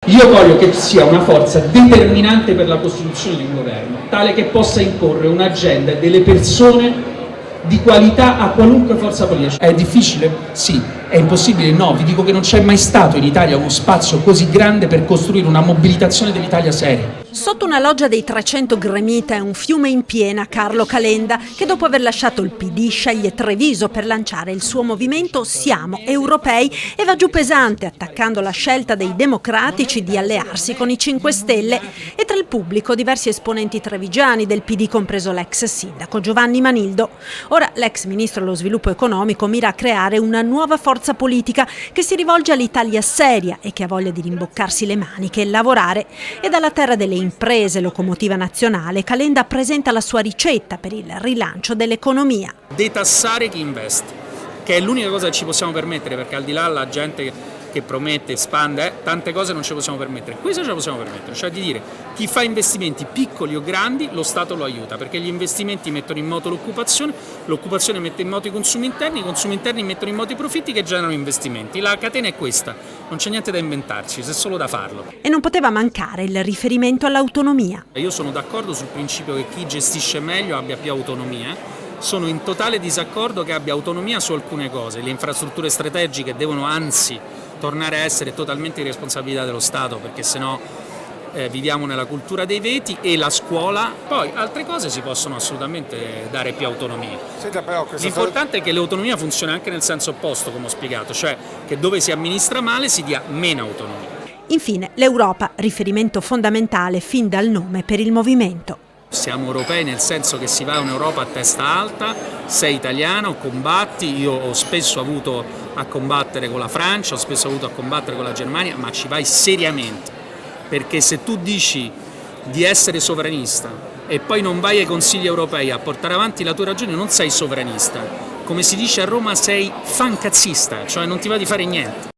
Io voglio che sia una forza determinante per la costituzione di un governo, tale che possa imporre un'agenda delle persone di qualità a qualunque forza politica. È difficile? Sì. È impossibile? No. Vi dico che non c'è mai stato in Italia uno spazio così grande per costruire una mobilitazione dell'Italia seria. Sotto una loggia dei 300 gremita e un fiume in piena, Carlo Calenda, che dopo aver lasciato il PD sceglie Treviso per lanciare il suo movimento Siamo Europei e va giù pesante, attaccando la scelta dei democratici di allearsi con i 5 Stelle e tra il pubblico diversi esponenti trevigiani del PD, compreso l'ex sindaco Giovanni Manildo. Ora l'ex ministro dello sviluppo economico mira a creare una nuova forza politica che si rivolge all'Italia seria e che ha voglia di rimboccarsi le maniche e lavorare. E dalla terra delle imprese, locomotiva nazionale, Calenda presenta la sua ricetta per il rilancio dell'economia. Detassare chi investe, che è l'unica cosa che ci possiamo permettere, perché al di là la gente che promette, espande, tante cose non ce le possiamo permettere. Questo ce la possiamo permettere, cioè di dire chi fa investimenti piccoli o grandi lo Stato lo aiuta, perché gli investimenti mettono in moto l'occupazione mette in moto i consumi interni mettono in moto i profitti che generano investimenti. La catena è questa, non c'è niente da inventarci, c'è solo da farlo. E non poteva mancare il riferimento all'autonomia. Io sono d'accordo sul principio che chi gestisce meglio abbia più autonomia. Sono in totale disaccordo che abbia autonomia su alcune cose. Le infrastrutture strategiche devono anzi tornare a essere totalmente di responsabilità dello Stato, perché sennò viviamo nella cultura dei veti, e la scuola. Poi altre cose si possono assolutamente dare più autonomia. L'importante è che l'autonomia funzioni anche nel senso opposto, come ho spiegato, cioè che dove si amministra male si dia meno autonomia. Infine l'Europa, riferimento fondamentale fin dal nome per il movimento. Siamo europei nel senso che si va a un'Europa a testa alta, sei italiano, combatti, io ho spesso avuto a combattere con la Francia, ho spesso avuto a combattere con la Germania, ma ci vai seriamente, perché se tu dici di essere sovranista e poi non vai ai consigli europei a portare avanti la tua ragione, non sei sovranista, come si dice a Roma sei fancazzista, cioè non ti va di fare niente.